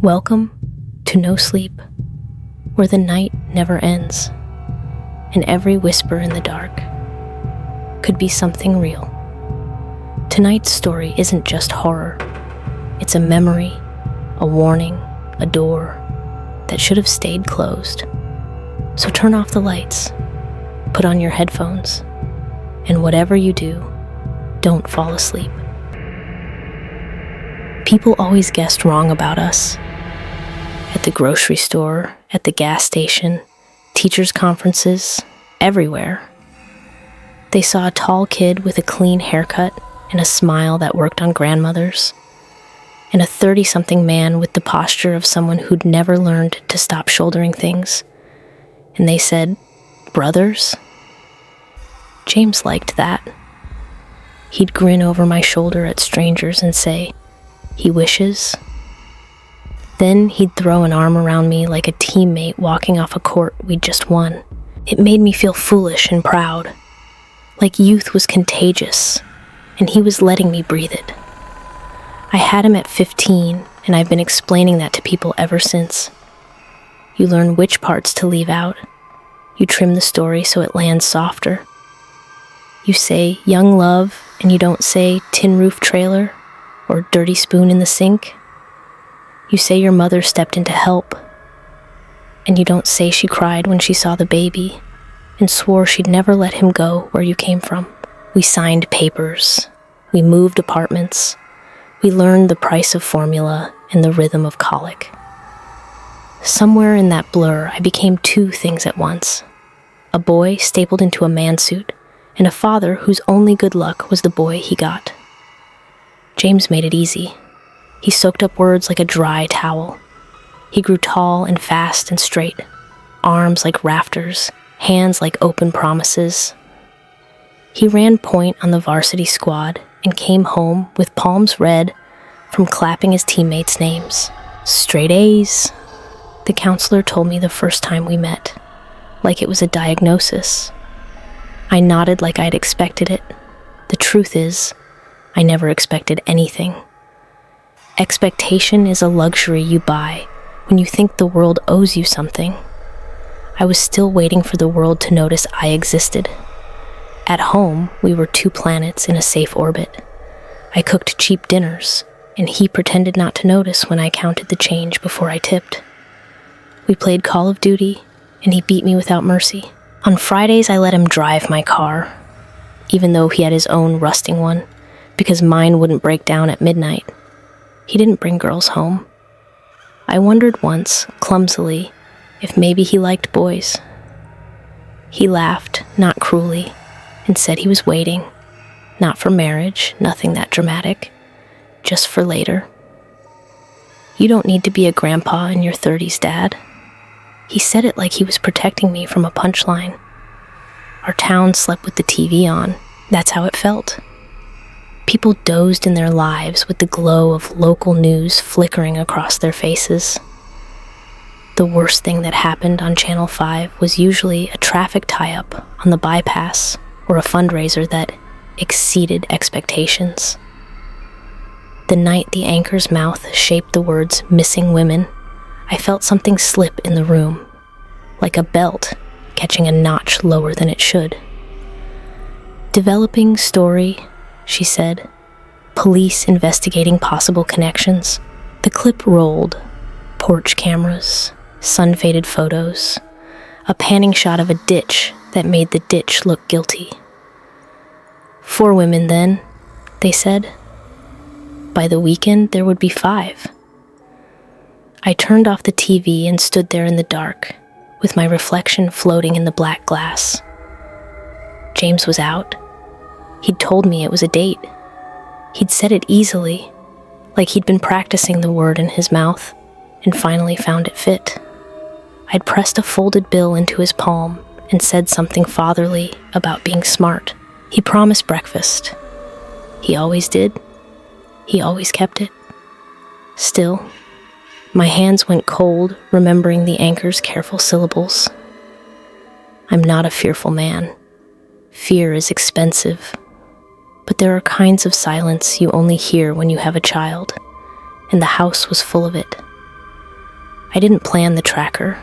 Welcome to No Sleep, where the night never ends, and every whisper in the dark could be something real. Tonight's story isn't just horror. It's a memory, a warning, a door that should have stayed closed. So turn off the lights, put on your headphones, and whatever you do, don't fall asleep. People always guessed wrong about us. At the grocery store, at the gas station, teachers' conferences, everywhere. They saw a tall kid with a clean haircut and a smile that worked on grandmothers, and a 30-something man with the posture of someone who'd never learned to stop shouldering things. And they said, "Brothers?" James liked that. He'd grin over my shoulder at strangers and say, "He wishes." Then he'd throw an arm around me like a teammate walking off a court we'd just won. It made me feel foolish and proud, like youth was contagious, and he was letting me breathe it. I had him at 15, and I've been explaining that to people ever since. You learn which parts to leave out. You trim the story so it lands softer. You say young love, and you don't say tin roof trailer or dirty spoon in the sink. You say your mother stepped in to help, and you don't say she cried when she saw the baby and swore she'd never let him go where you came from. We signed papers. We moved apartments. We learned the price of formula and the rhythm of colic. Somewhere in that blur, I became two things at once. A boy stapled into a man-suit, and a father whose only good luck was the boy he got. James made it easy. He soaked up words like a dry towel. He grew tall and fast and straight, arms like rafters, hands like open promises. He ran point on the varsity squad and came home with palms red from clapping his teammates' names. Straight A's, the counselor told me the first time we met, like it was a diagnosis. I nodded like I'd expected it. The truth is, I never expected anything. Expectation is a luxury you buy when you think the world owes you something. I was still waiting for the world to notice I existed. At home, we were two planets in a safe orbit. I cooked cheap dinners, and he pretended not to notice when I counted the change before I tipped. We played Call of Duty, and he beat me without mercy. On Fridays, I let him drive my car, even though he had his own rusting one, because mine wouldn't break down at midnight. He didn't bring girls home. I wondered once, clumsily, if maybe he liked boys. He laughed, not cruelly, and said he was waiting, not for marriage, nothing that dramatic, just for later. You don't need to be a grandpa in your 30s, Dad. He said it like he was protecting me from a punchline. Our town slept with the TV on. That's how it felt. People dozed in their lives with the glow of local news flickering across their faces. The worst thing that happened on Channel 5 was usually a traffic tie-up on the bypass or a fundraiser that exceeded expectations. The night the anchor's mouth shaped the words "missing women," I felt something slip in the room, like a belt catching a notch lower than it should. "Developing story," she said. "Police investigating possible connections." The clip rolled. Porch cameras, sun-faded photos, a panning shot of a ditch that made the ditch look guilty. 4 women then, they said. By the weekend, there would be 5. I turned off the TV and stood there in the dark, with my reflection floating in the black glass. James was out. He'd told me it was a date. He'd said it easily, like he'd been practicing the word in his mouth, and finally found it fit. I'd pressed a folded bill into his palm and said something fatherly about being smart. He promised breakfast. He always did. He always kept it. Still, my hands went cold, remembering the anchor's careful syllables. I'm not a fearful man. Fear is expensive. But there are kinds of silence you only hear when you have a child, and the house was full of it. I didn't plan the tracker.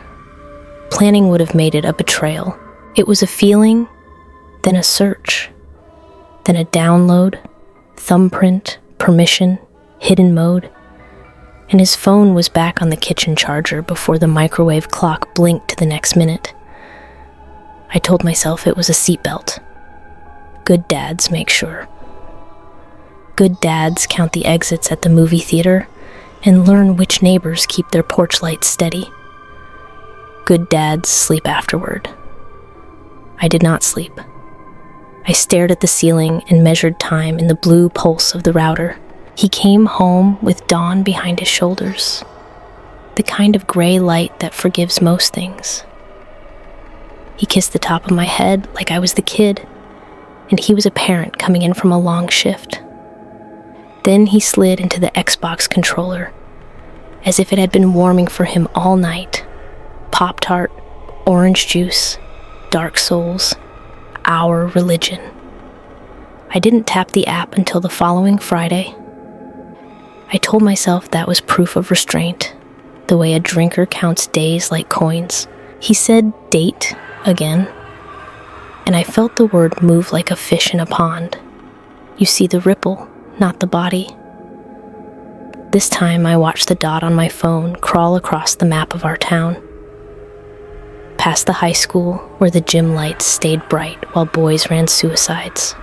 Planning would have made it a betrayal. It was a feeling, then a search, then a download, thumbprint, permission, hidden mode, and his phone was back on the kitchen charger before the microwave clock blinked to the next minute. I told myself it was a seatbelt. Good dads make sure. Good dads count the exits at the movie theater and learn which neighbors keep their porch lights steady. Good dads sleep afterward. I did not sleep. I stared at the ceiling and measured time in the blue pulse of the router. He came home with dawn behind his shoulders, the kind of gray light that forgives most things. He kissed the top of my head like I was the kid, and he was a parent coming in from a long shift. Then he slid into the Xbox controller, as if it had been warming for him all night. Pop-Tart, orange juice, Dark Souls, our religion. I didn't tap the app until the following Friday. I told myself that was proof of restraint, the way a drinker counts days like coins. He said date again, and I felt the word move like a fish in a pond. You see the ripple, not the body. This time I watched the dot on my phone crawl across the map of our town. Past the high school where the gym lights stayed bright while boys ran suicides.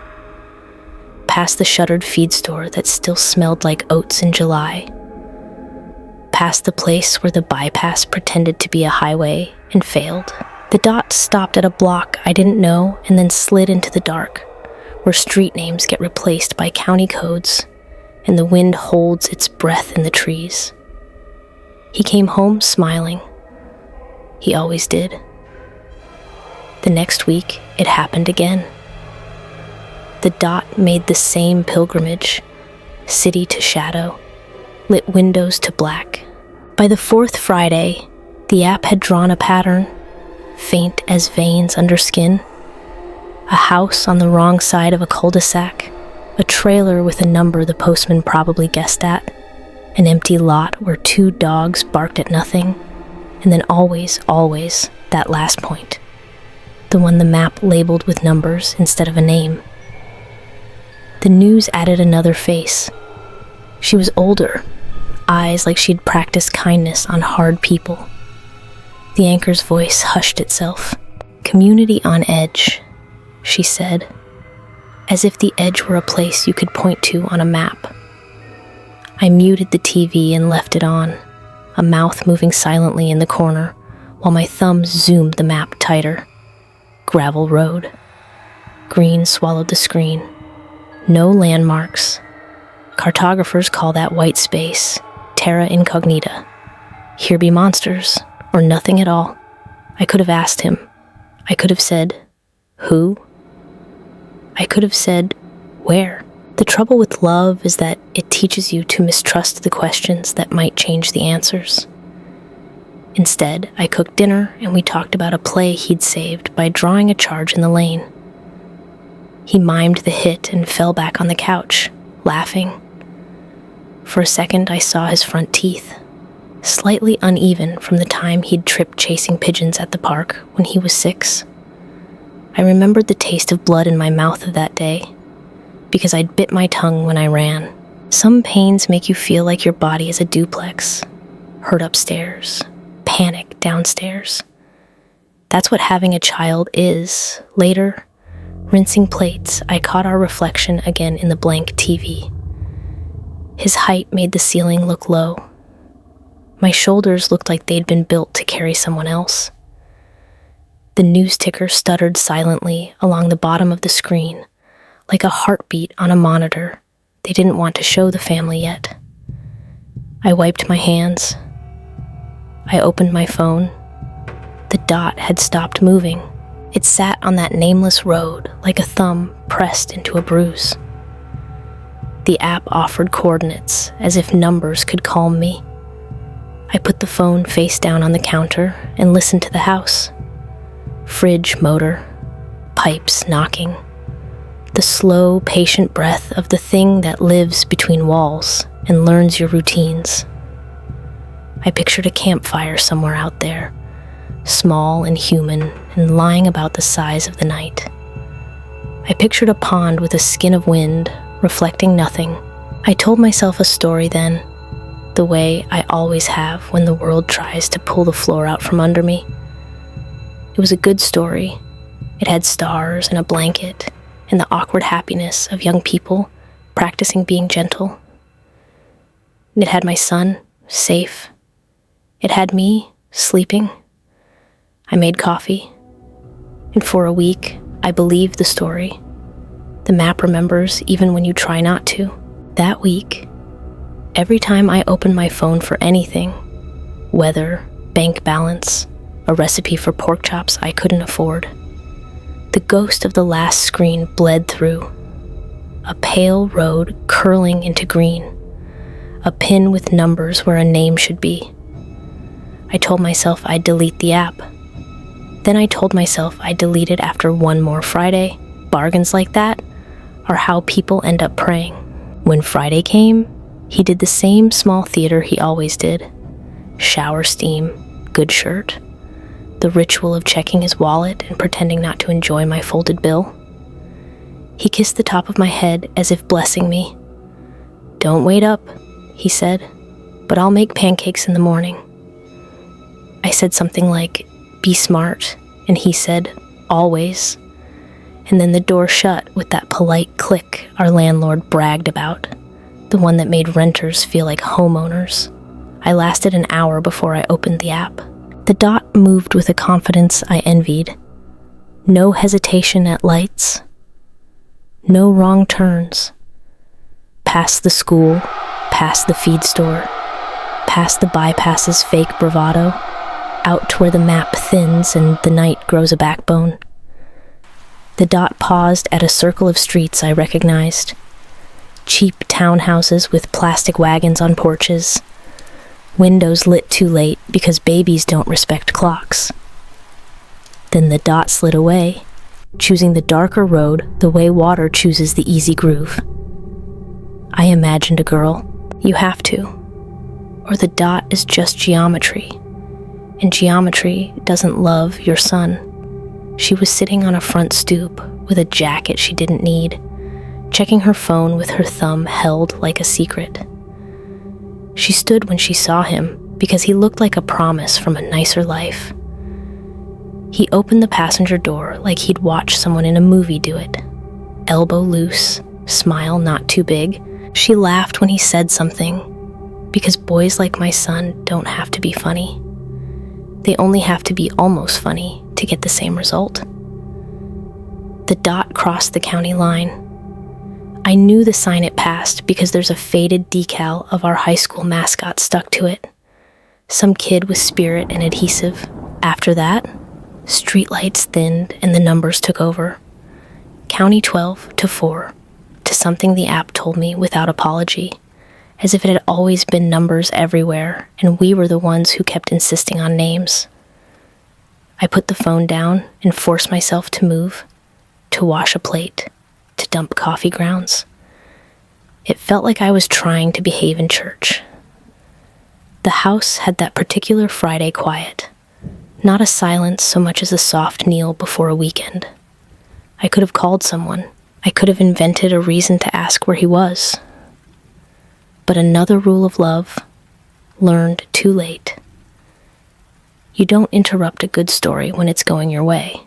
Past the shuttered feed store that still smelled like oats in July. Past the place where the bypass pretended to be a highway and failed. The dot stopped at a block I didn't know and then slid into the dark, where street names get replaced by county codes, and the wind holds its breath in the trees. He came home smiling. He always did. The next week, it happened again. The dot made the same pilgrimage, city to shadow, lit windows to black. By the fourth Friday, the app had drawn a pattern, faint as veins under skin. A house on the wrong side of a cul-de-sac, a trailer with a number the postman probably guessed at, an empty lot where 2 dogs barked at nothing, and then always, that last point, the one the map labeled with numbers instead of a name. The news added another face. She was older, eyes like she'd practiced kindness on hard people. The anchor's voice hushed itself. Community on edge, she said, as if the edge were a place you could point to on a map. I muted the TV and left it on, a mouth moving silently in the corner, while my thumbs zoomed the map tighter. Gravel road. Green swallowed the screen. No landmarks. Cartographers call that white space, terra incognita. Here be monsters, or nothing at all. I could have asked him. I could have said, who? I could have said, where? The trouble with love is that it teaches you to mistrust the questions that might change the answers. Instead, I cooked dinner and we talked about a play he'd saved by drawing a charge in the lane. He mimed the hit and fell back on the couch, laughing. For a second, I saw his front teeth, slightly uneven from the time he'd tripped chasing pigeons at the park when he was 6. I remembered the taste of blood in my mouth of that day, because I'd bit my tongue when I ran. Some pains make you feel like your body is a duplex. Hurt upstairs, panic downstairs. That's what having a child is. Later, rinsing plates, I caught our reflection again in the blank TV. His height made the ceiling look low. My shoulders looked like they'd been built to carry someone else. The news ticker stuttered silently along the bottom of the screen, like a heartbeat on a monitor they didn't want to show the family yet. I wiped my hands. I opened my phone. The dot had stopped moving. It sat on that nameless road like a thumb pressed into a bruise. The app offered coordinates as if numbers could calm me. I put the phone face down on the counter and listened to the house. Fridge motor, pipes knocking, the slow, patient breath of the thing that lives between walls and learns your routines. I pictured a campfire somewhere out there, small and human and lying about the size of the night. I pictured a pond with a skin of wind, reflecting nothing. I told myself a story then, the way I always have when the world tries to pull the floor out from under me. It was a good story. It had stars and a blanket and the awkward happiness of young people practicing being gentle. It had my son, safe. It had me, sleeping. I made coffee. And for a week, I believed the story. The map remembers even when you try not to. That week, every time I opened my phone for anything, weather, bank balance, a recipe for pork chops I couldn't afford, the ghost of the last screen bled through. A pale road curling into green. A pin with numbers where a name should be. I told myself I'd delete the app. Then I told myself I'd delete it after one more Friday. Bargains like that are how people end up praying. When Friday came, he did the same small theater he always did. Shower steam, good shirt, the ritual of checking his wallet and pretending not to enjoy my folded bill. He kissed the top of my head as if blessing me. "Don't wait up," he said, "but I'll make pancakes in the morning." I said something like, "Be smart," and he said, "Always." And then the door shut with that polite click our landlord bragged about, the one that made renters feel like homeowners. I lasted an hour before I opened the app. The dot moved with a confidence I envied. No hesitation at lights. No wrong turns. Past the school, past the feed store, past the bypass's fake bravado, out to where the map thins and the night grows a backbone. The dot paused at a circle of streets I recognized. Cheap townhouses with plastic wagons on porches. Windows lit too late because babies don't respect clocks. Then the dot slid away, choosing the darker road the way water chooses the easy groove. I imagined a girl. You have to. Or the dot is just geometry. And geometry doesn't love your son. She was sitting on a front stoop with a jacket she didn't need, checking her phone with her thumb held like a secret. She stood when she saw him because he looked like a promise from a nicer life. He opened the passenger door like he'd watched someone in a movie do it. Elbow loose, smile not too big. She laughed when he said something, because boys like my son don't have to be funny. They only have to be almost funny to get the same result. The dot crossed the county line. I knew the sign it passed because there's a faded decal of our high school mascot stuck to it. Some kid with spirit and adhesive. After that, streetlights thinned and the numbers took over. County 12 to 4, to something the app told me without apology, as if it had always been numbers everywhere and we were the ones who kept insisting on names. I put the phone down and forced myself to move, to wash a plate, to dump coffee grounds. It felt like I was trying to behave in church. The house had that particular Friday quiet, not a silence so much as a soft kneel before a weekend. I could have called someone. I could have invented a reason to ask where he was. But another rule of love, learned too late. You don't interrupt a good story when it's going your way.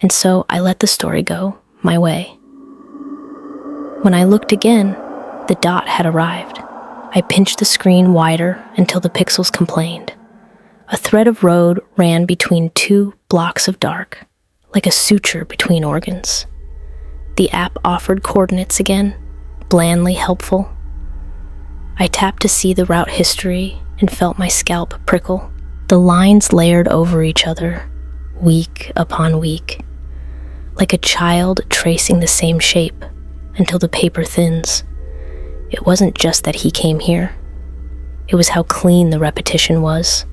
And so I let the story go my way. When I looked again, the dot had arrived. I pinched the screen wider until the pixels complained. A thread of road ran between two blocks of dark, like a suture between organs. The app offered coordinates again, blandly helpful. I tapped to see the route history and felt my scalp prickle. The lines layered over each other, week upon week, like a child tracing the same shape until the paper thins. It wasn't just that he came here. It was how clean the repetition was,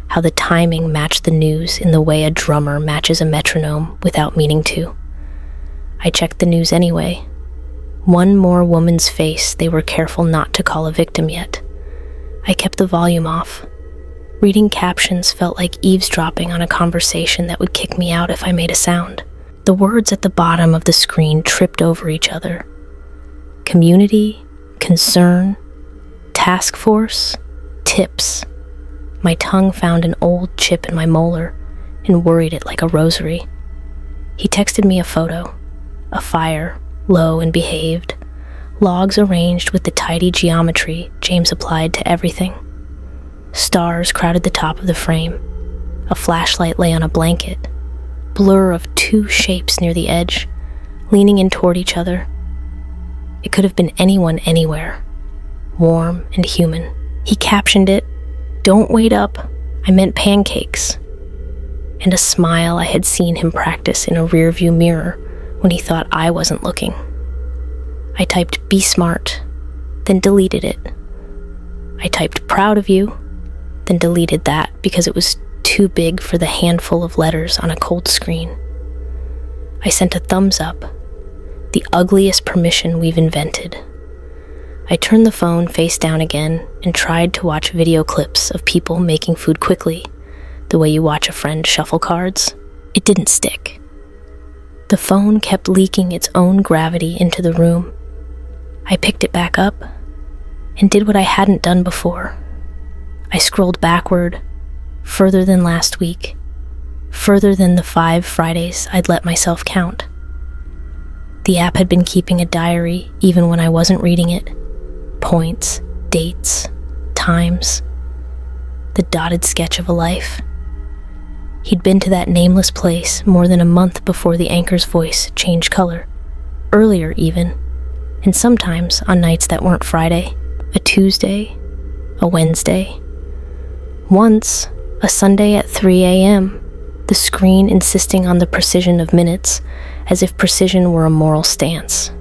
how the timing matched the news in the way a drummer matches a metronome without meaning to. I checked the news anyway. One more woman's face they were careful not to call a victim yet. I kept the volume off, Reading captions felt like eavesdropping on a conversation that would kick me out if I made a sound. The words at the bottom of the screen tripped over each other. Community, concern, task force, tips. My tongue found an old chip in my molar and worried it like a rosary. He texted me a photo. A fire, low and behaved. Logs arranged with the tidy geometry James applied to everything. Stars crowded the top of the frame. A flashlight lay on a blanket. Blur of two shapes near the edge, leaning in toward each other. It could have been anyone anywhere. Warm and human. He captioned it, "Don't wait up, I meant pancakes." And a smile I had seen him practice in a rearview mirror when he thought I wasn't looking. I typed "be smart," then deleted it. I typed "proud of you," then deleted that because it was too big for the handful of letters on a cold screen. I sent a thumbs up, the ugliest permission we've invented. I turned the phone face down again and tried to watch video clips of people making food quickly, the way you watch a friend shuffle cards. It didn't stick. The phone kept leaking its own gravity into the room. I picked it back up and did what I hadn't done before. I scrolled backward, further than last week, further than the 5 Fridays I'd let myself count. The app had been keeping a diary even when I wasn't reading it. Points, dates, times. The dotted sketch of a life. He'd been to that nameless place more than a month before the anchor's voice changed color. Earlier even, and sometimes on nights that weren't Friday, a Tuesday, a Wednesday. Once, a Sunday at 3 a.m., the screen insisting on the precision of minutes, as if precision were a moral stance.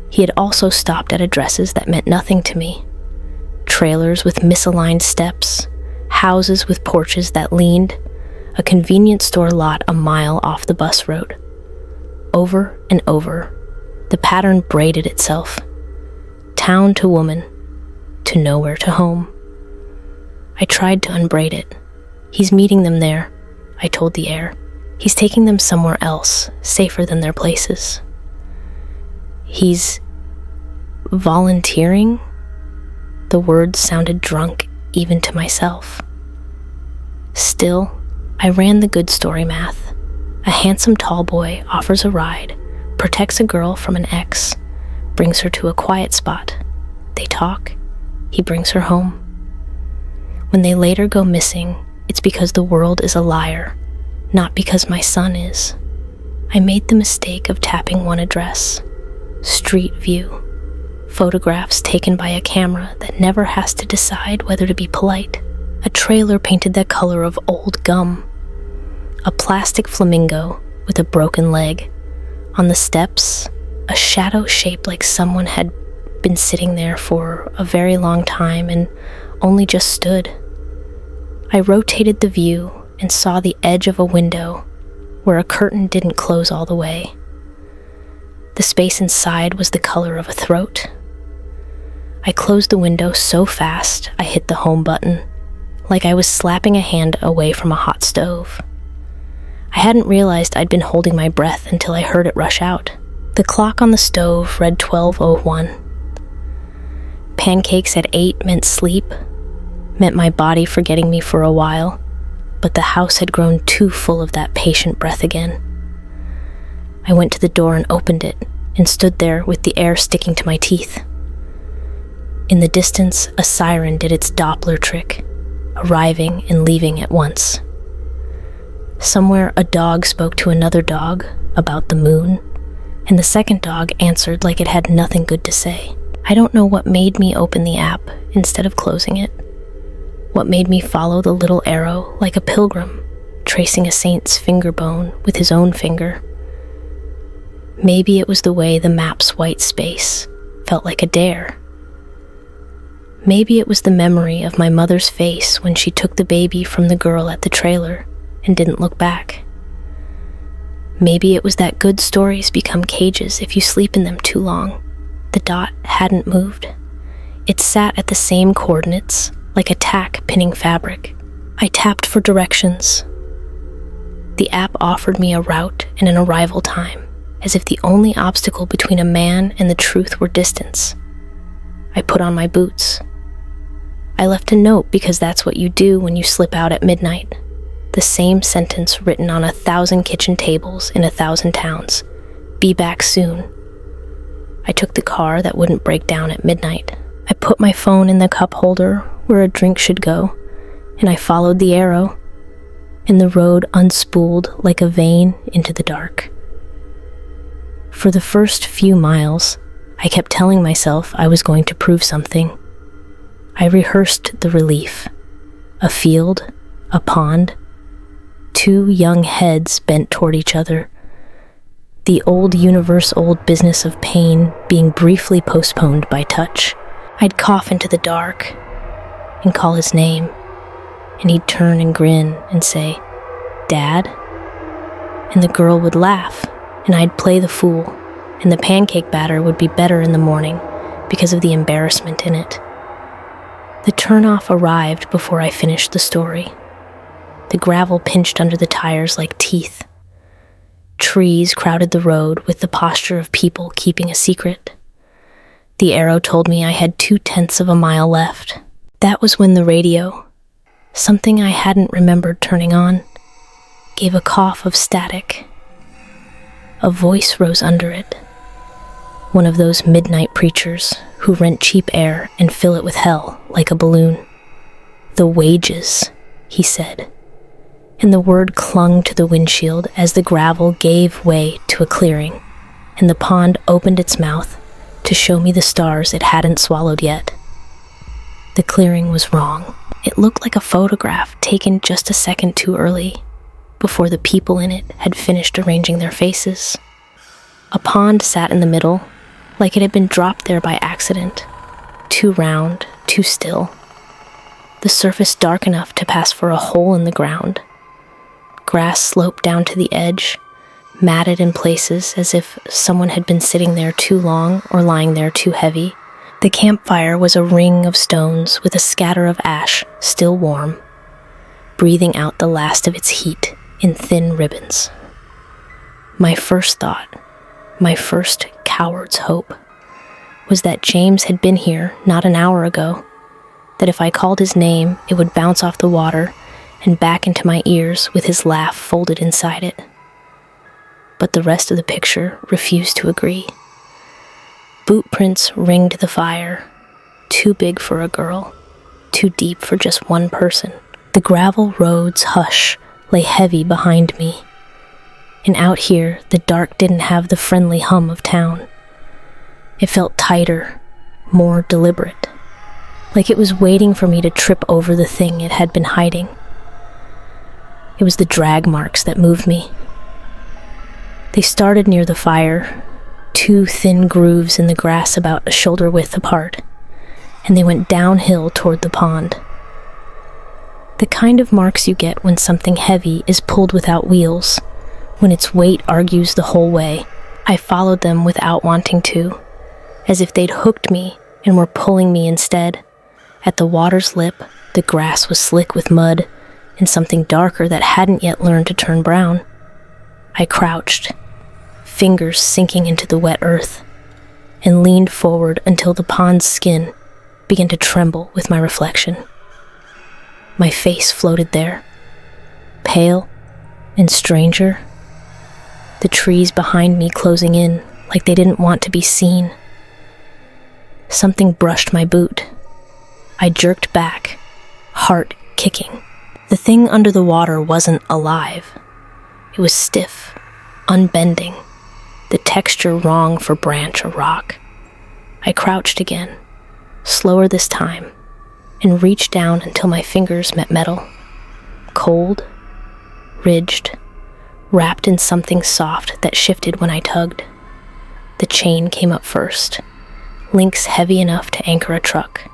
He had also stopped at addresses that meant nothing to me. Trailers with misaligned steps, houses with porches that leaned, a convenience store lot a mile off the bus road. Over and over, the pattern braided itself. Town to woman, to nowhere to home. I tried to unbraid it. He's meeting them there, I told the air. He's taking them somewhere else, safer than their places. He's volunteering? The words sounded drunk even to myself. Still, I ran the good story math. A handsome tall boy offers a ride, protects a girl from an ex, brings her to a quiet spot. They talk. He brings her home. When they later go missing, it's because the world is a liar, not because my son is. I made the mistake of tapping one address. Street view. Photographs taken by a camera that never has to decide whether to be polite. A trailer painted the color of old gum. A plastic flamingo with a broken leg. On the steps, a shadow shaped like someone had been sitting there for a very long time and only just stood. I rotated the view and saw the edge of a window where a curtain didn't close all the way. The space inside was the color of a throat. I closed the window so fast I hit the home button, like I was slapping a hand away from a hot stove. I hadn't realized I'd been holding my breath until I heard it rush out. The clock on the stove read 12:01. Pancakes at 8 meant sleep, meant my body forgetting me for a while, but the house had grown too full of that patient breath again. I went to the door and opened it, and stood there with the air sticking to my teeth. In the distance, a siren did its Doppler trick, arriving and leaving at once. Somewhere, a dog spoke to another dog about the moon, and the second dog answered like it had nothing good to say. I don't know what made me open the app instead of closing it. What made me follow the little arrow like a pilgrim, tracing a saint's finger bone with his own finger. Maybe it was the way the map's white space felt like a dare. Maybe it was the memory of my mother's face when she took the baby from the girl at the trailer and didn't look back. Maybe it was that good stories become cages if you sleep in them too long. The dot hadn't moved. It sat at the same coordinates, like a tack pinning fabric, I tapped for directions. The app offered me a route and an arrival time, as if the only obstacle between a man and the truth were distance. I put on my boots. I left a note because that's what you do when you slip out at midnight. The same sentence written on 1,000 kitchen tables in 1,000 towns. Be back soon. I took the car that wouldn't break down at midnight. I put my phone in the cup holder where a drink should go, and I followed the arrow, and the road unspooled like a vein into the dark. For the first few miles, I kept telling myself I was going to prove something. I rehearsed the relief. A field, a pond, 2 young heads bent toward each other. The old universe-old business of pain being briefly postponed by touch. I'd cough into the dark and call his name, and he'd turn and grin and say, "Dad?" And the girl would laugh, and I'd play the fool, and the pancake batter would be better in the morning because of the embarrassment in it. The turnoff arrived before I finished the story. The gravel pinched under the tires like teeth. Trees crowded the road with the posture of people keeping a secret. The arrow told me I had 2/10 of a mile left. That was when the radio, something I hadn't remembered turning on, gave a cough of static. A voice rose under it. One of those midnight preachers who rent cheap air and fill it with hell like a balloon. "The wages," he said, and the word clung to the windshield as the gravel gave way to a clearing, and the pond opened its mouth to show me the stars it hadn't swallowed yet. The clearing was wrong. It looked like a photograph taken just a second too early, before the people in it had finished arranging their faces. A pond sat in the middle, like it had been dropped there by accident, too round, too still. The surface dark enough to pass for a hole in the ground. Grass sloped down to the edge, matted in places as if someone had been sitting there too long or lying there too heavy. The campfire was a ring of stones with a scatter of ash, still warm, breathing out the last of its heat in thin ribbons. My first thought, my first coward's hope, was that James had been here not an hour ago, that if I called his name, it would bounce off the water and back into my ears with his laugh folded inside it. But the rest of the picture refused to agree. Boot prints ringed the fire, too big for a girl, too deep for just one person. The gravel road's hush lay heavy behind me, and out here the dark didn't have the friendly hum of town. It felt tighter, more deliberate, like it was waiting for me to trip over the thing it had been hiding. It was the drag marks that moved me. They started near the fire, 2 thin grooves in the grass about a shoulder width apart, and they went downhill toward the pond. The kind of marks you get when something heavy is pulled without wheels, when its weight argues the whole way. I followed them without wanting to, as if they'd hooked me and were pulling me instead. At the water's lip, the grass was slick with mud and something darker that hadn't yet learned to turn brown. I crouched, fingers sinking into the wet earth, and leaned forward until the pond's skin began to tremble with my reflection. My face floated there, pale and stranger, the trees behind me closing in like they didn't want to be seen. Something brushed my boot. I jerked back, heart kicking. The thing under the water wasn't alive. It was stiff, unbending, the texture wrong for branch or rock. I crouched again, slower this time, and reached down until my fingers met metal. Cold, ridged, wrapped in something soft that shifted when I tugged. The chain came up first, links heavy enough to anchor a truck.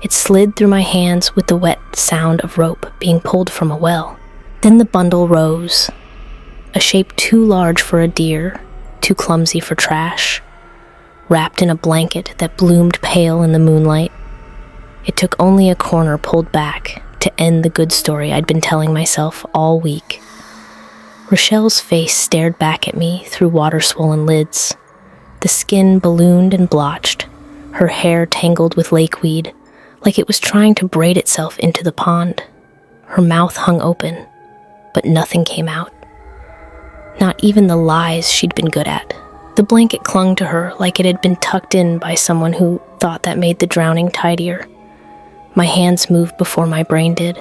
It slid through my hands with the wet sound of rope being pulled from a well. Then the bundle rose, a shape too large for a deer, too clumsy for trash, wrapped in a blanket that bloomed pale in the moonlight. It took only a corner pulled back to to end the good story I'd been telling myself all week. Rochelle's face stared back at me through water-swollen lids. The skin ballooned and blotched, her hair tangled with lakeweed, like it was trying to braid itself into the pond. Her mouth hung open, but nothing came out. Not even the lies she'd been good at. The blanket clung to her like it had been tucked in by someone who thought that made the drowning tidier. My hands moved before my brain did.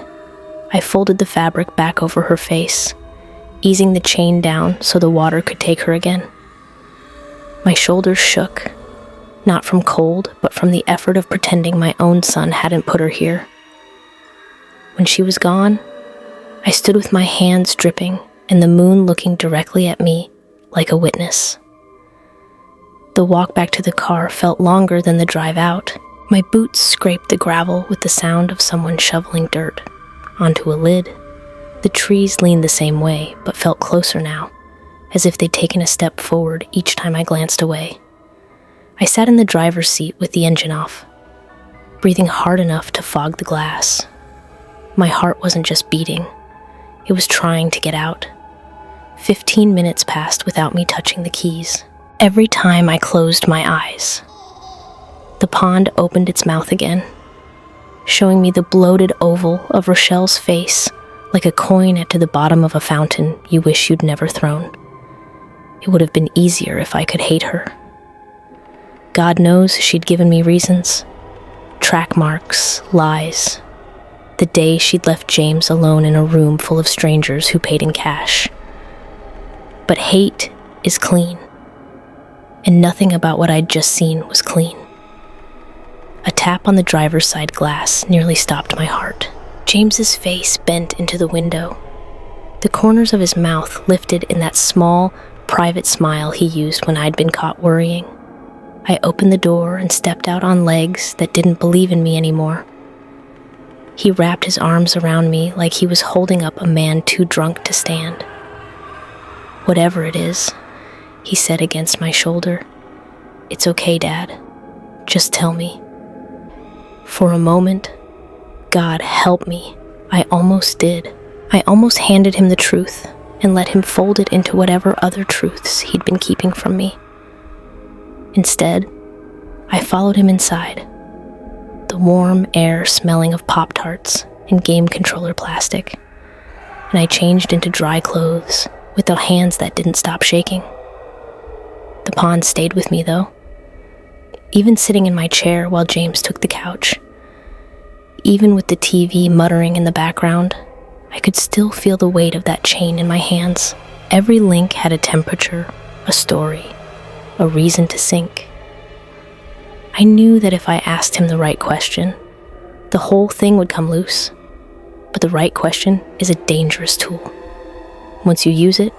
I folded the fabric back over her face, easing the chain down so the water could take her again. My shoulders shook, not from cold, but from the effort of pretending my own son hadn't put her here. When she was gone, I stood with my hands dripping and the moon looking directly at me like a witness. The walk back to the car felt longer than the drive out. My boots scraped the gravel with the sound of someone shoveling dirt onto a lid. The trees leaned the same way, but felt closer now, as if they'd taken a step forward each time I glanced away. I sat in the driver's seat with the engine off, breathing hard enough to fog the glass. My heart wasn't just beating, it was trying to get out. 15 minutes passed without me touching the keys. Every time I closed my eyes, the pond opened its mouth again, showing me the bloated oval of Rochelle's face like a coin at the bottom of a fountain you wish you'd never thrown. It would have been easier if I could hate her. God knows she'd given me reasons. Track marks, lies. The day she'd left James alone in a room full of strangers who paid in cash. But hate is clean, and nothing about what I'd just seen was clean. A tap on the driver's side glass nearly stopped my heart. James's face bent into the window. The corners of his mouth lifted in that small, private smile he used when I'd been caught worrying. I opened the door and stepped out on legs that didn't believe in me anymore. He wrapped his arms around me like he was holding up a man too drunk to stand. "Whatever it is," he said against my shoulder. "It's okay, Dad. Just tell me." For a moment, God help me, I almost did. I almost handed him the truth and let him fold it into whatever other truths he'd been keeping from me. Instead, I followed him inside, the warm air smelling of Pop-Tarts and game controller plastic, and I changed into dry clothes with the hands that didn't stop shaking. The pond stayed with me, though, even sitting in my chair while James took the couch. Even with the TV muttering in the background, I could still feel the weight of that chain in my hands. Every link had a temperature, a story, a reason to sink. I knew that if I asked him the right question, the whole thing would come loose. But the right question is a dangerous tool. Once you use it,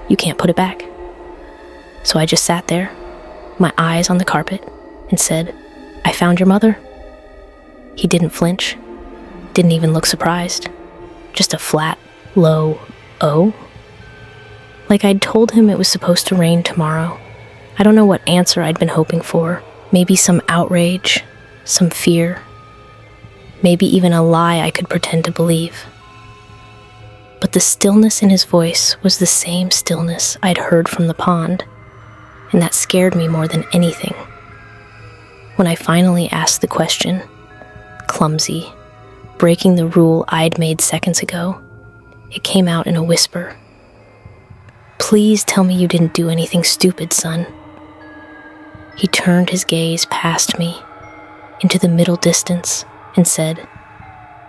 you can't put it back. So I just sat there, my eyes on the carpet, and said, "I found your mother." He didn't flinch, didn't even look surprised. Just a flat, low "oh." Like I'd told him it was supposed to rain tomorrow. I don't know what answer I'd been hoping for. Maybe some outrage, some fear. Maybe even a lie I could pretend to believe. But the stillness in his voice was the same stillness I'd heard from the pond, and that scared me more than anything. When I finally asked the question, clumsy, breaking the rule I'd made seconds ago, it came out in a whisper. "Please tell me you didn't do anything stupid, son." He turned his gaze past me, into the middle distance, and said,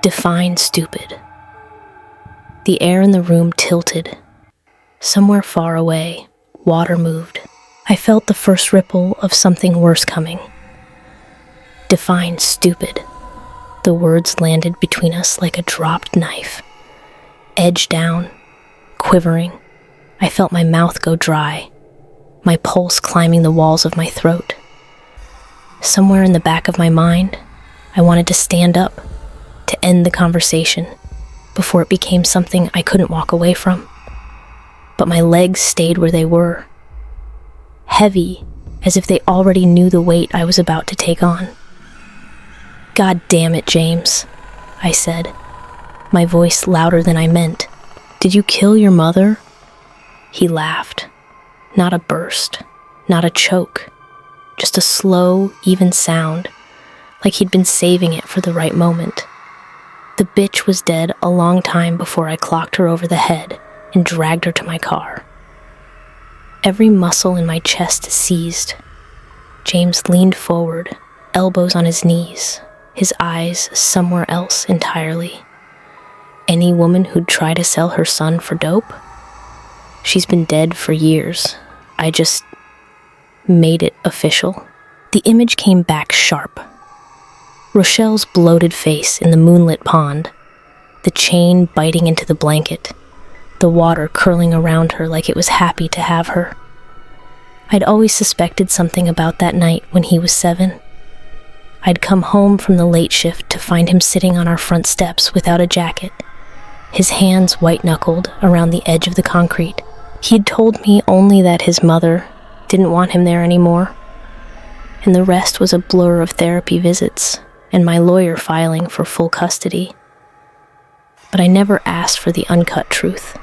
"Define stupid." The air in the room tilted. Somewhere far away, water moved. I felt the first ripple of something worse coming. "Define stupid." The words landed between us like a dropped knife. Edge down, quivering, I felt my mouth go dry, my pulse climbing the walls of my throat. Somewhere in the back of my mind, I wanted to stand up, to end the conversation, before it became something I couldn't walk away from. But my legs stayed where they were, heavy, as if they already knew the weight I was about to take on. "God damn it, James," I said, my voice louder than I meant. "Did you kill your mother?" He laughed. Not a burst, not a choke, just a slow, even sound, like he'd been saving it for the right moment. The bitch was dead a long time before I clocked her over the head and dragged her to my car. Every muscle in my chest seized. James leaned forward, elbows on his knees, his eyes somewhere else entirely. Any woman who'd try to sell her son for dope? She's been dead for years. I just made it official. The image came back sharp. Rochelle's bloated face in the moonlit pond, the chain biting into the blanket, the water curling around her like it was happy to have her. I'd always suspected something about that night when he was 7. I'd come home from the late shift to find him sitting on our front steps without a jacket, his hands white-knuckled around the edge of the concrete. He'd told me only that his mother didn't want him there anymore, and the rest was a blur of therapy visits and my lawyer filing for full custody. But I never asked for the uncut truth.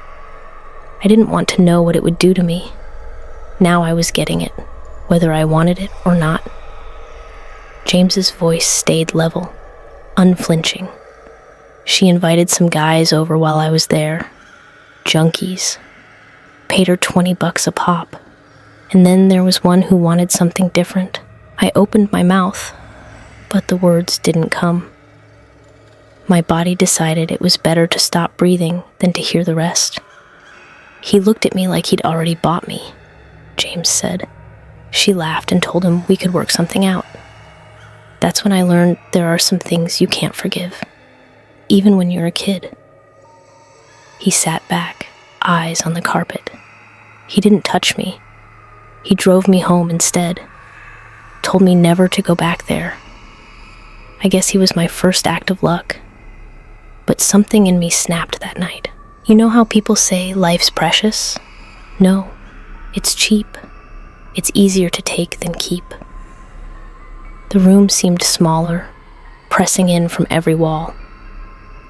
I didn't want to know what it would do to me. Now I was getting it, whether I wanted it or not. James's voice stayed level, unflinching. She invited some guys over while I was there. Junkies. Paid her $20 a pop. And then there was one who wanted something different. I opened my mouth, but the words didn't come. My body decided it was better to stop breathing than to hear the rest. "He looked at me like he'd already bought me," James said. She laughed and told him we could work something out. That's when I learned there are some things you can't forgive, even when you're a kid. He sat back, eyes on the carpet. He didn't touch me. He drove me home instead, told me never to go back there. I guess he was my first act of luck. But something in me snapped that night. You know how people say life's precious? No, it's cheap. It's easier to take than keep. The room seemed smaller, pressing in from every wall.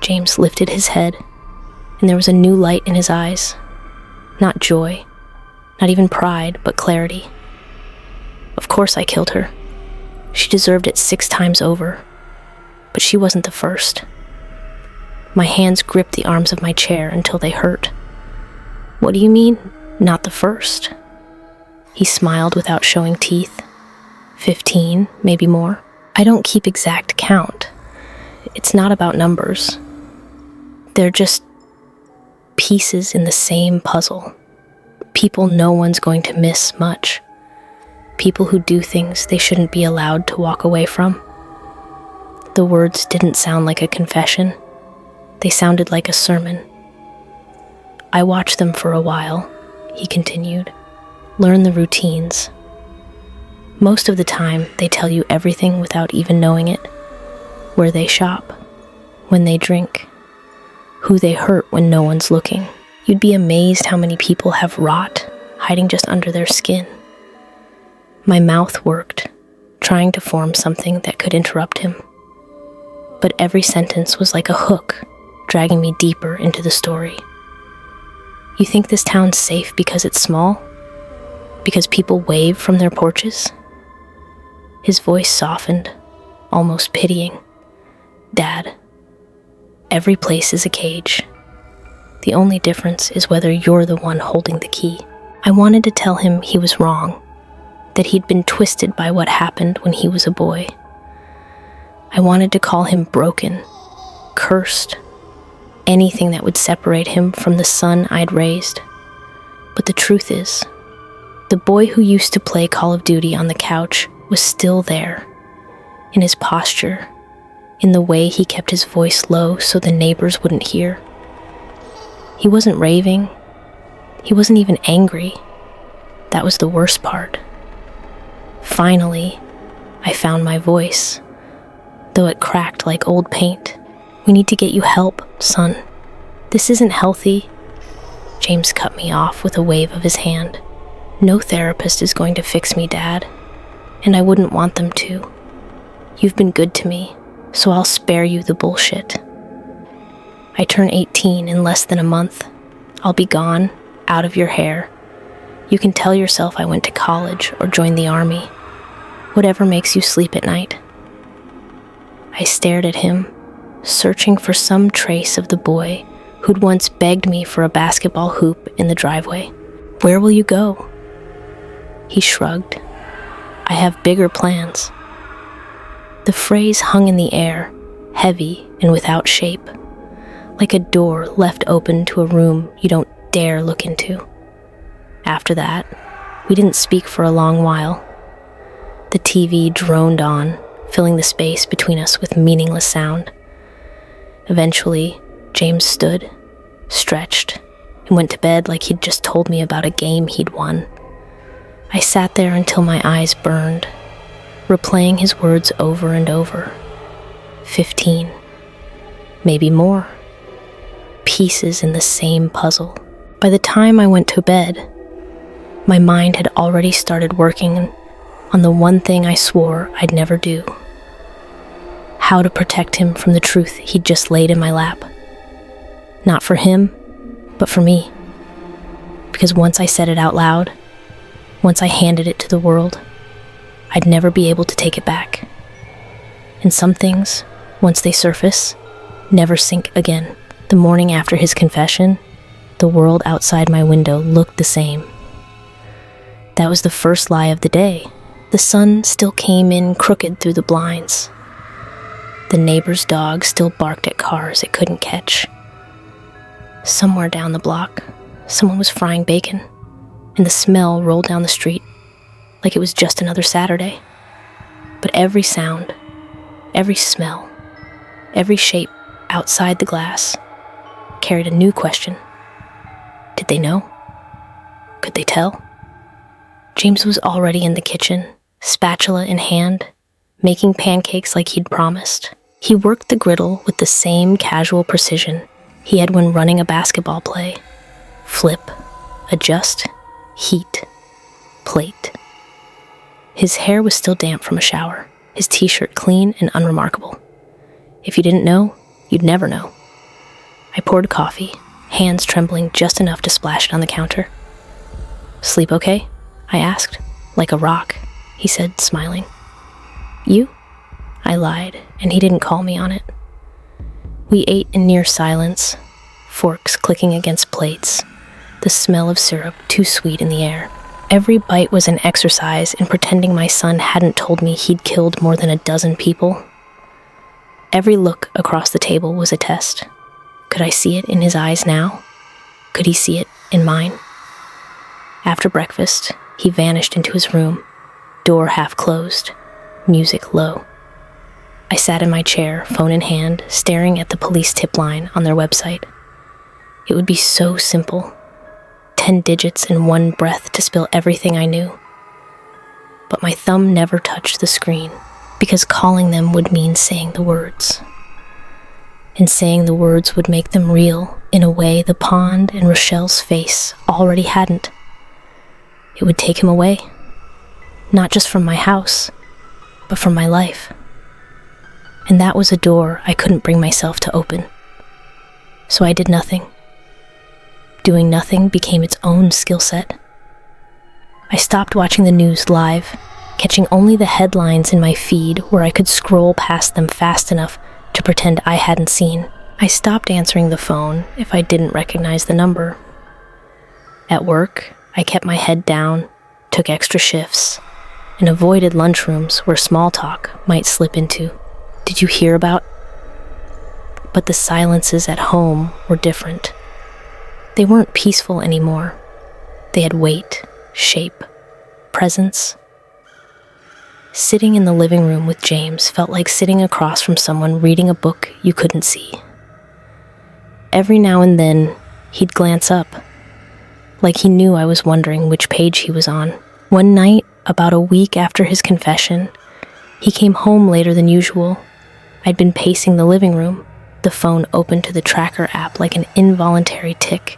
James lifted his head, and there was a new light in his eyes. Not joy, not even pride, but clarity. Of course I killed her. She deserved it 6 times over. But she wasn't the first. My hands gripped the arms of my chair until they hurt. "What do you mean, not the first?" He smiled without showing teeth. 15, maybe more. I don't keep exact count. It's not about numbers. They're just pieces in the same puzzle. People no one's going to miss much. People who do things they shouldn't be allowed to walk away from. The words didn't sound like a confession. They sounded like a sermon. "I watched them for a while," he continued. "Learn the routines. Most of the time, they tell you everything without even knowing it. Where they shop, when they drink, who they hurt when no one's looking. You'd be amazed how many people have rot hiding just under their skin." My mouth worked, trying to form something that could interrupt him. But every sentence was like a hook, dragging me deeper into the story. "You think this town's safe because it's small? Because people wave from their porches?" His voice softened, almost pitying. "Dad, every place is a cage. The only difference is whether you're the one holding the key." I wanted to tell him he was wrong, that he'd been twisted by what happened when he was a boy. I wanted to call him broken, cursed, anything that would separate him from the son I'd raised. But the truth is, the boy who used to play Call of Duty on the couch was still there, in his posture, in the way he kept his voice low so the neighbors wouldn't hear. He wasn't raving. He wasn't even angry. That was the worst part. Finally, I found my voice, though it cracked like old paint. "We need to get you help, son. This isn't healthy." James cut me off with a wave of his hand. "No therapist is going to fix me, Dad, and I wouldn't want them to. You've been good to me, so I'll spare you the bullshit." I turn 18 in less than a month. I'll be gone, out of your hair. You can tell yourself I went to college or joined the army. Whatever makes you sleep at night." I stared at him, searching for some trace of the boy who'd once begged me for a basketball hoop in the driveway. "Where will you go?" He shrugged. "I have bigger plans." The phrase hung in the air, heavy and without shape, like a door left open to a room you don't dare look into. After that, we didn't speak for a long while. The TV droned on, filling the space between us with meaningless sound. Eventually, James stood, stretched, and went to bed like he'd just told me about a game he'd won. I sat there until my eyes burned, replaying his words over and over. 15. Maybe more. Pieces in the same puzzle. By the time I went to bed, my mind had already started working on the one thing I swore I'd never do. How to protect him from the truth he'd just laid in my lap. Not for him, but for me. Because once I said it out loud, once I handed it to the world, I'd never be able to take it back. And some things, once they surface, never sink again. The morning after his confession, the world outside my window looked the same. That was the first lie of the day. The sun still came in crooked through the blinds. The neighbor's dog still barked at cars it couldn't catch. Somewhere down the block, someone was frying bacon, and the smell rolled down the street like it was just another Saturday. But every sound, every smell, every shape outside the glass carried a new question. Did they know? Could they tell? James was already in the kitchen, spatula in hand, making pancakes like he'd promised. He worked the griddle with the same casual precision he had when running a basketball play. Flip, adjust, heat, plate. His hair was still damp from a shower, his t-shirt clean and unremarkable. If you didn't know, you'd never know. I poured coffee, hands trembling just enough to splash it on the counter. "Sleep okay?" I asked. "Like a rock," he said, smiling. "You?" I lied, and he didn't call me on it. We ate in near silence, forks clicking against plates, the smell of syrup too sweet in the air. Every bite was an exercise in pretending my son hadn't told me he'd killed more than a dozen people. Every look across the table was a test. Could I see it in his eyes now? Could he see it in mine? After breakfast, he vanished into his room, door half closed, music low. I sat in my chair, phone in hand, staring at the police tip line on their website. It would be so simple. 10 digits in one breath to spill everything I knew. But my thumb never touched the screen, because calling them would mean saying the words. And saying the words would make them real in a way the pond and Rochelle's face already hadn't. It would take him away. Not just from my house, but from my life. And that was a door I couldn't bring myself to open. So I did nothing. Doing nothing became its own skill set. I stopped watching the news live, catching only the headlines in my feed where I could scroll past them fast enough to pretend I hadn't seen. I stopped answering the phone if I didn't recognize the number. At work, I kept my head down, took extra shifts, and avoided lunchrooms where small talk might slip into. "Did you hear about?" But the silences at home were different. They weren't peaceful anymore. They had weight, shape, presence. Sitting in the living room with James felt like sitting across from someone reading a book you couldn't see. Every now and then, he'd glance up, like he knew I was wondering which page he was on. One night, about a week after his confession, he came home later than usual. I'd been pacing the living room, the phone open to the tracker app like an involuntary tick.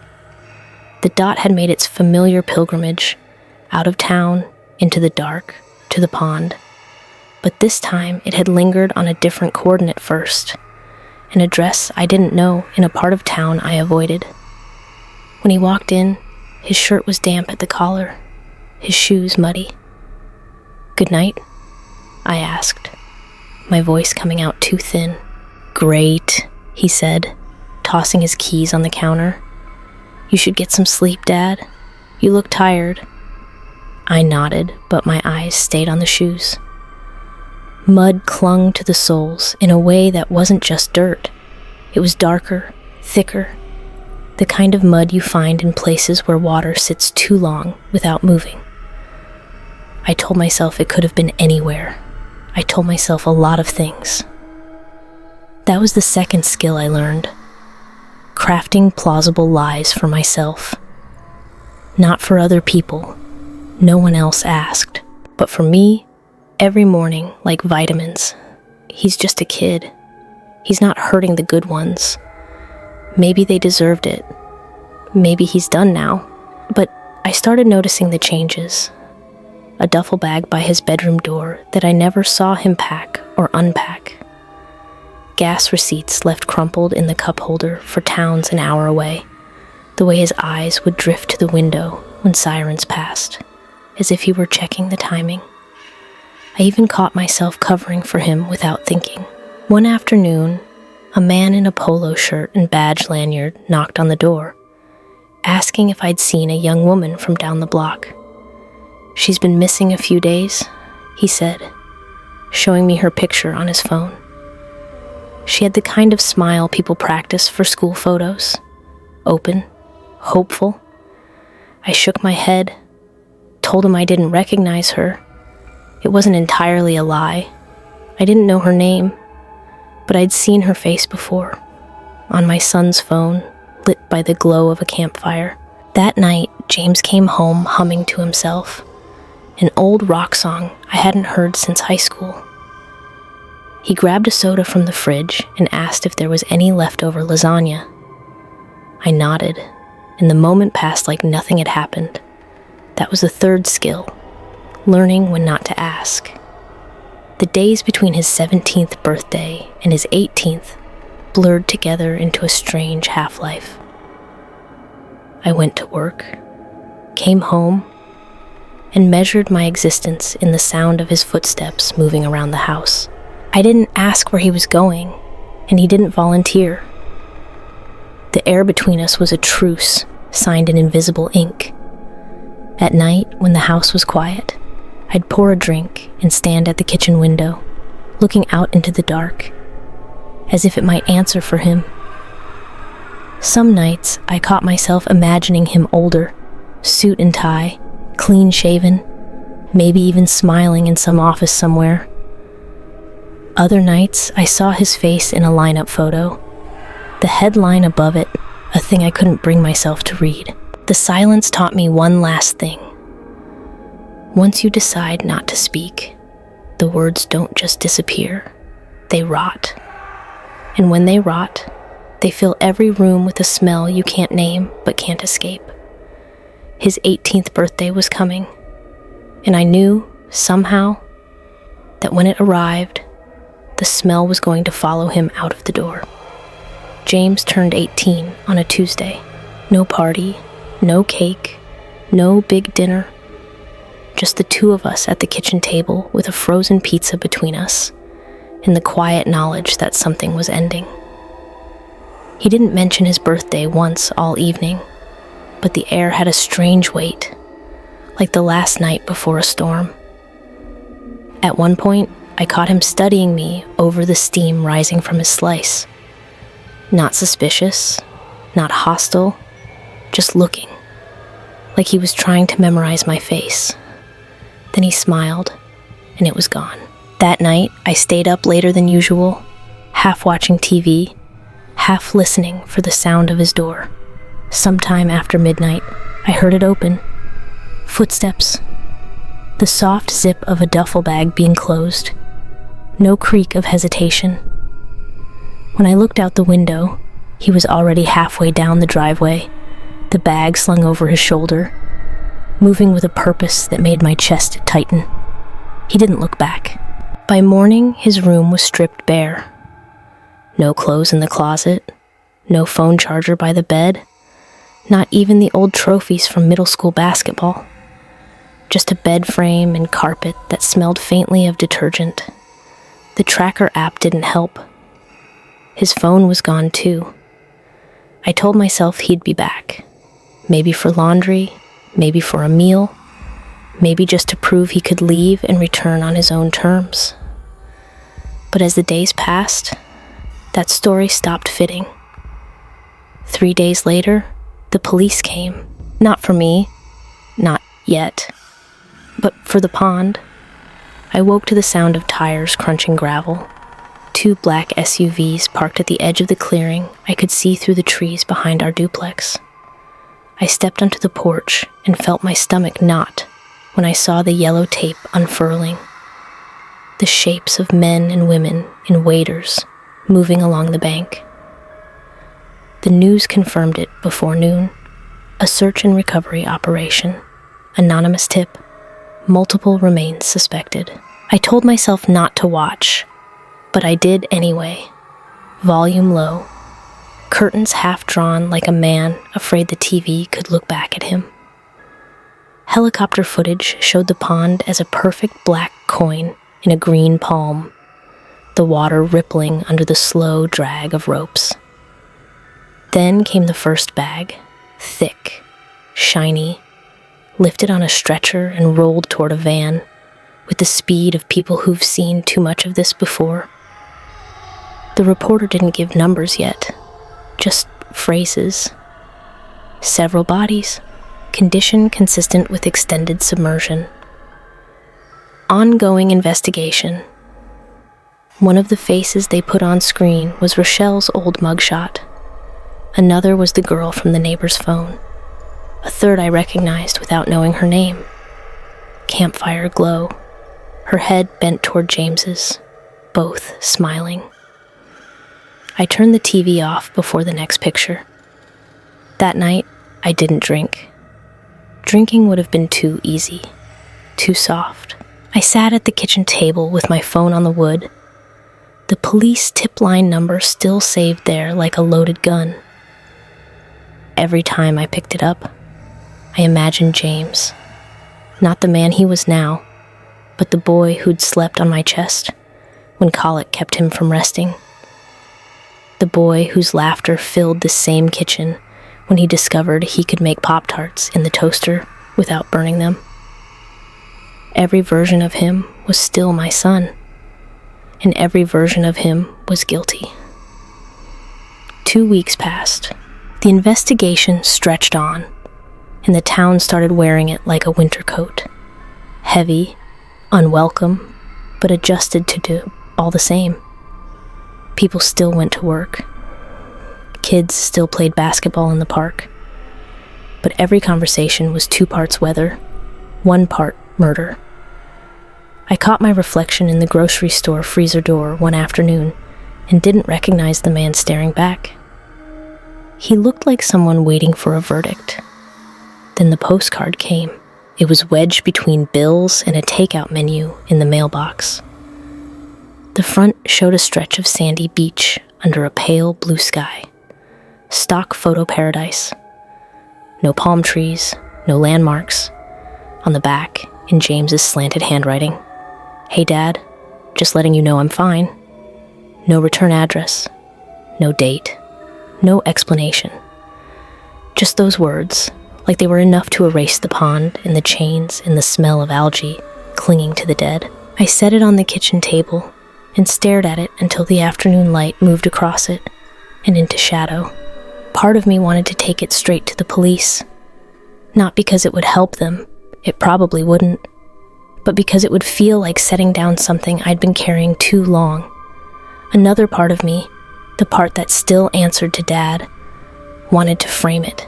The dot had made its familiar pilgrimage, out of town, into the dark, to the pond. But this time it had lingered on a different coordinate first, an address I didn't know in a part of town I avoided. When he walked in, his shirt was damp at the collar, his shoes muddy. "Good night?" I asked, my voice coming out too thin. "Great," he said, tossing his keys on the counter. "You should get some sleep, Dad. You look tired." I nodded, but my eyes stayed on the shoes. Mud clung to the soles in a way that wasn't just dirt. It was darker, thicker, the kind of mud you find in places where water sits too long without moving. I told myself it could have been anywhere. I told myself a lot of things. That was the second skill I learned. Crafting plausible lies for myself. Not for other people. No one else asked. But for me, every morning, like vitamins. He's just a kid. He's not hurting the good ones. Maybe they deserved it. Maybe he's done now. But I started noticing the changes. A duffel bag by his bedroom door that I never saw him pack or unpack. Gas receipts left crumpled in the cup holder for towns an hour away. The way his eyes would drift to the window when sirens passed, as if he were checking the timing. I even caught myself covering for him without thinking. One afternoon, a man in a polo shirt and badge lanyard knocked on the door, asking if I'd seen a young woman from down the block. "She's been missing a few days," he said, showing me her picture on his phone. She had the kind of smile people practice for school photos. Open, hopeful. I shook my head, told him I didn't recognize her. It wasn't entirely a lie. I didn't know her name, but I'd seen her face before, on my son's phone, lit by the glow of a campfire. That night, James came home humming to himself, an old rock song I hadn't heard since high school. He grabbed a soda from the fridge and asked if there was any leftover lasagna. I nodded, and the moment passed like nothing had happened. That was the third skill, learning when not to ask. The days between his 17th birthday and his 18th blurred together into a strange half-life. I went to work, came home, and measured my existence in the sound of his footsteps moving around the house. I didn't ask where he was going, and he didn't volunteer. The air between us was a truce, signed in invisible ink. At night, when the house was quiet, I'd pour a drink and stand at the kitchen window, looking out into the dark, as if it might answer for him. Some nights, I caught myself imagining him older, suit and tie, clean-shaven, maybe even smiling in some office somewhere. Other nights, I saw his face in a lineup photo, the headline above it, a thing I couldn't bring myself to read. The silence taught me one last thing. Once you decide not to speak, the words don't just disappear, they rot. And when they rot, they fill every room with a smell you can't name but can't escape. His 18th birthday was coming, and I knew, somehow, that when it arrived, the smell was going to follow him out of the door. James turned 18 on a Tuesday. No party, no cake, no big dinner. Just the two of us at the kitchen table with a frozen pizza between us, and the quiet knowledge that something was ending. He didn't mention his birthday once all evening, but the air had a strange weight, like the last night before a storm. At one point, I caught him studying me over the steam rising from his slice. Not suspicious, not hostile, just looking, like he was trying to memorize my face. Then he smiled, and it was gone. That night, I stayed up later than usual, half watching TV, half listening for the sound of his door. Sometime after midnight, I heard it open. Footsteps. The soft zip of a duffel bag being closed. No creak of hesitation. When I looked out the window, he was already halfway down the driveway, the bag slung over his shoulder, moving with a purpose that made my chest tighten. He didn't look back. By morning, his room was stripped bare. No clothes in the closet, no phone charger by the bed, not even the old trophies from middle school basketball. Just a bed frame and carpet that smelled faintly of detergent. The tracker app didn't help. His phone was gone too. I told myself he'd be back. Maybe for laundry, maybe for a meal, maybe just to prove he could leave and return on his own terms. But as the days passed, that story stopped fitting. 3 days later, the police came. Not for me, not yet, but for the pond. I woke to the sound of tires crunching gravel. 2 black SUVs parked at the edge of the clearing I could see through the trees behind our duplex. I stepped onto the porch and felt my stomach knot when I saw the yellow tape unfurling. The shapes of men and women in waders moving along the bank. The news confirmed it before noon. A search and recovery operation. Anonymous tip. Multiple remains suspected. I told myself not to watch, but I did anyway. Volume low. Curtains half drawn like a man afraid the TV could look back at him. Helicopter footage showed the pond as a perfect black coin in a green palm, the water rippling under the slow drag of ropes. Then came the first bag, thick, shiny, lifted on a stretcher and rolled toward a van, with the speed of people who've seen too much of this before. The reporter didn't give numbers yet, just phrases. Several bodies, condition consistent with extended submersion. Ongoing investigation. One of the faces they put on screen was Rochelle's old mugshot. Another was the girl from the neighbor's phone. A third I recognized without knowing her name. Campfire glow. Her head bent toward James's, both smiling. I turned the TV off before the next picture. That night, I didn't drink. Drinking would have been too easy, too soft. I sat at the kitchen table with my phone on the wood. The police tip line number still saved there like a loaded gun. Every time I picked it up, I imagined James. Not the man he was now, but the boy who'd slept on my chest when colic kept him from resting. The boy whose laughter filled the same kitchen when he discovered he could make Pop-Tarts in the toaster without burning them. Every version of him was still my son, and every version of him was guilty. 2 weeks passed. The investigation stretched on, and the town started wearing it like a winter coat. Heavy, unwelcome, but adjusted to do all the same. People still went to work. Kids still played basketball in the park. But every conversation was 2 parts weather, 1 part murder. I caught my reflection in the grocery store freezer door one afternoon and didn't recognize the man staring back. He looked like someone waiting for a verdict. Then the postcard came. It was wedged between bills and a takeout menu in the mailbox. The front showed a stretch of sandy beach under a pale blue sky. Stock photo paradise. No palm trees, no landmarks. On the back, in James's slanted handwriting, "Hey Dad, just letting you know I'm fine." No return address, no date, no explanation. Just those words, like they were enough to erase the pond and the chains and the smell of algae clinging to the dead. I set it on the kitchen table and stared at it until the afternoon light moved across it and into shadow. Part of me wanted to take it straight to the police. Not because it would help them, it probably wouldn't, but because it would feel like setting down something I'd been carrying too long. Another part of me, the part that still answered to Dad, wanted to frame it,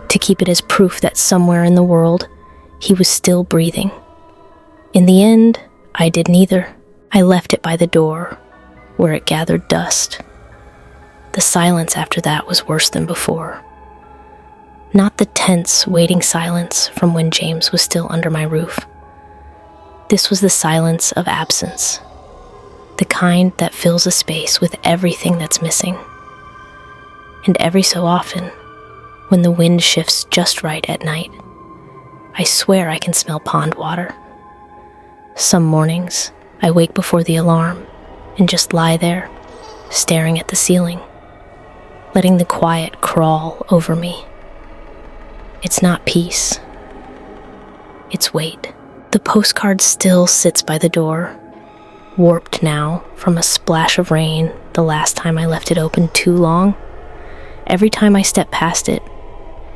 to keep it as proof that somewhere in the world, he was still breathing. In the end, I did neither. I left it by the door, where it gathered dust. The silence after that was worse than before. Not the tense, waiting silence from when James was still under my roof. This was the silence of absence. the kind that fills a space with everything that's missing. And every so often, when the wind shifts just right at night, I swear I can smell pond water. Some mornings, I wake before the alarm and just lie there, staring at the ceiling, letting the quiet crawl over me. It's not peace. It's weight. The postcard still sits by the door, warped now from a splash of rain the last time I left it open too long. Every time I step past it,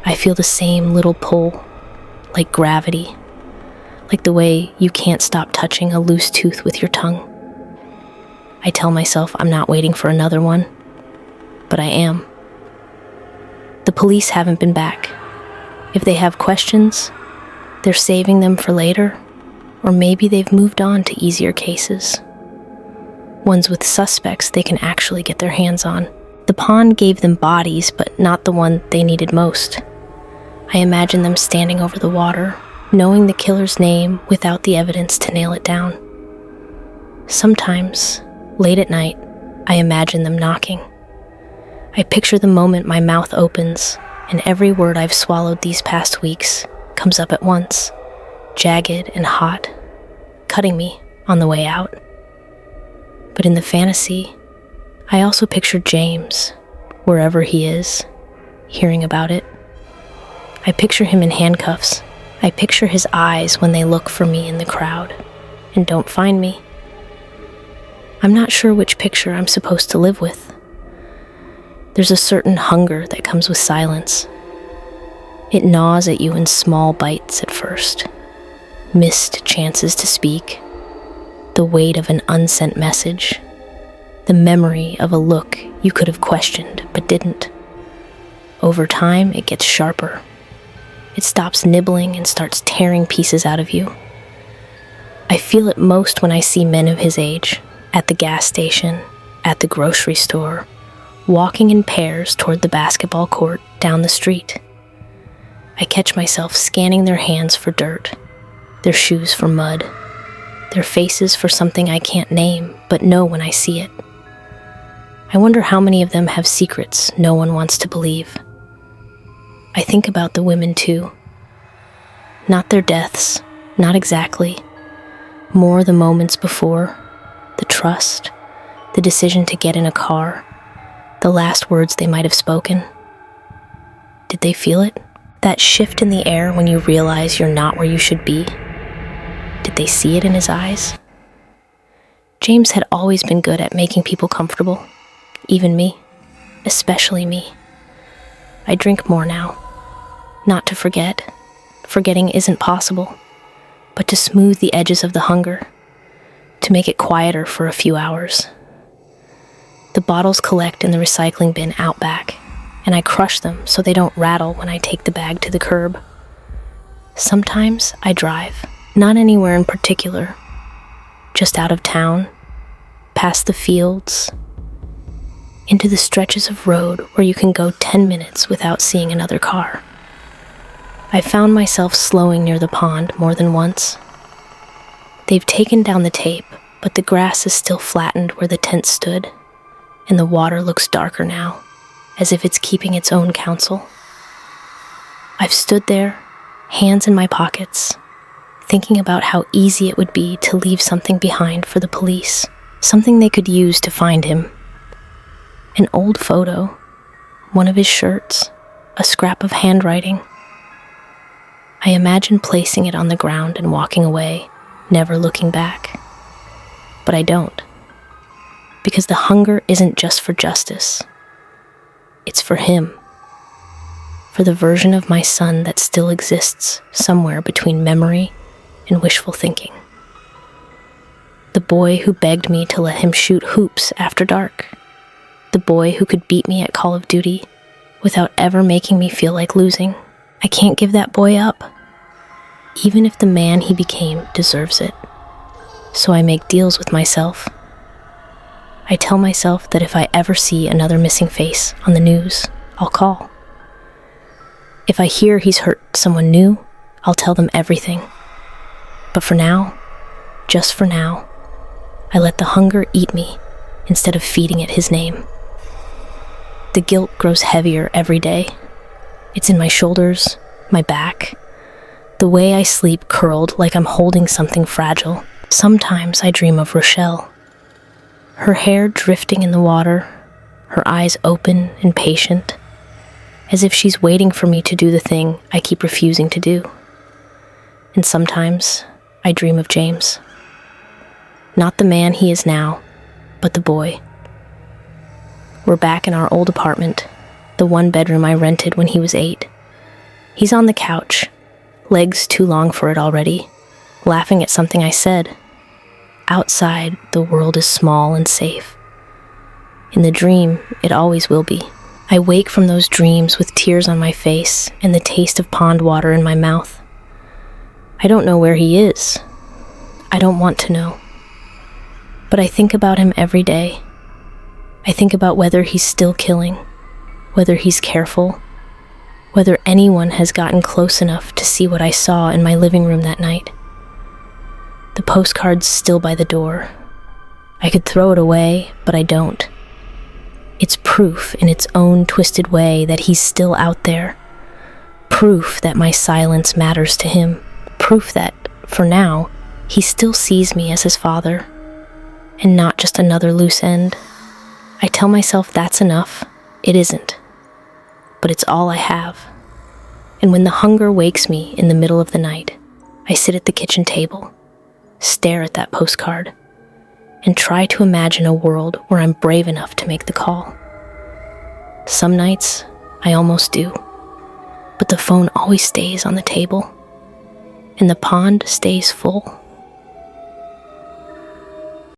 I feel the same little pull, like gravity, like the way you can't stop touching a loose tooth with your tongue. I tell myself I'm not waiting for another one, but I am. The police haven't been back. If they have questions, they're saving them for later, or maybe they've moved on to easier cases. Ones with suspects they can actually get their hands on. The pond gave them bodies, but not the one they needed most. I imagine them standing over the water, knowing the killer's name without the evidence to nail it down. Sometimes, late at night, I imagine them knocking. I picture the moment my mouth opens, and every word I've swallowed these past weeks comes up at once, jagged and hot, cutting me on the way out. But in the fantasy, I also picture James, wherever he is, hearing about it. I picture him in handcuffs. I picture his eyes when they look for me in the crowd and don't find me. I'm not sure which picture I'm supposed to live with. There's a certain hunger that comes with silence. It gnaws at you in small bites at first. Missed chances to speak, the weight of an unsent message, the memory of a look you could have questioned but didn't. Over time, it gets sharper. It stops nibbling and starts tearing pieces out of you. I feel it most when I see men of his age, at the gas station, at the grocery store, walking in pairs toward the basketball court down the street. I catch myself scanning their hands for dirt, their shoes for mud, their faces for something I can't name but know when I see it. I wonder how many of them have secrets no one wants to believe. I think about the women too. Not their deaths, not exactly. More the moments before, the trust, the decision to get in a car, the last words they might have spoken. Did they feel it? That shift in the air when you realize you're not where you should be? Did they see it in his eyes? James had always been good at making people comfortable, even me, especially me. I drink more now. Not to forget. Forgetting isn't possible, but to smooth the edges of the hunger, to make it quieter for a few hours. The bottles collect in the recycling bin out back, and I crush them so they don't rattle when I take the bag to the curb. Sometimes I drive, not anywhere in particular, just out of town, past the fields, into the stretches of road where you can go 10 minutes without seeing another car. I found myself slowing near the pond more than once. They've taken down the tape, but the grass is still flattened where the tent stood, and the water looks darker now, as if it's keeping its own counsel. I've stood there, hands in my pockets, thinking about how easy it would be to leave something behind for the police, something they could use to find him. An old photo, one of his shirts, a scrap of handwriting. I imagine placing it on the ground and walking away, never looking back. But I don't. Because the hunger isn't just for justice. It's for him. For the version of my son that still exists somewhere between memory and wishful thinking. The boy who begged me to let him shoot hoops after dark. The boy who could beat me at Call of Duty without ever making me feel like losing. I can't give that boy up, even if the man he became deserves it. So I make deals with myself. I tell myself that if I ever see another missing face on the news, I'll call. If I hear he's hurt someone new, I'll tell them everything. But for now, just for now, I let the hunger eat me instead of feeding it his name. The guilt grows heavier every day. It's in my shoulders, my back, the way I sleep curled like I'm holding something fragile. Sometimes I dream of Rochelle, her hair drifting in the water, her eyes open and patient, as if she's waiting for me to do the thing I keep refusing to do. And sometimes I dream of James. Not the man he is now, but the boy. We're back in our old apartment, the one bedroom I rented when he was 8. He's on the couch, legs too long for it already, laughing at something I said. Outside, the world is small and safe. In the dream, it always will be. I wake from those dreams with tears on my face and the taste of pond water in my mouth. I don't know where he is. I don't want to know. But I think about him every day. I think about whether he's still killing, whether he's careful, whether anyone has gotten close enough to see what I saw in my living room that night. The postcard's still by the door. I could throw it away, but I don't. It's proof in its own twisted way that he's still out there. Proof that my silence matters to him. Proof that, for now, he still sees me as his father, and not just another loose end. I tell myself that's enough. It isn't. But it's all I have. And when the hunger wakes me in the middle of the night, I sit at the kitchen table, stare at that postcard, and try to imagine a world where I'm brave enough to make the call. Some nights, I almost do, but the phone always stays on the table, and the pond stays full.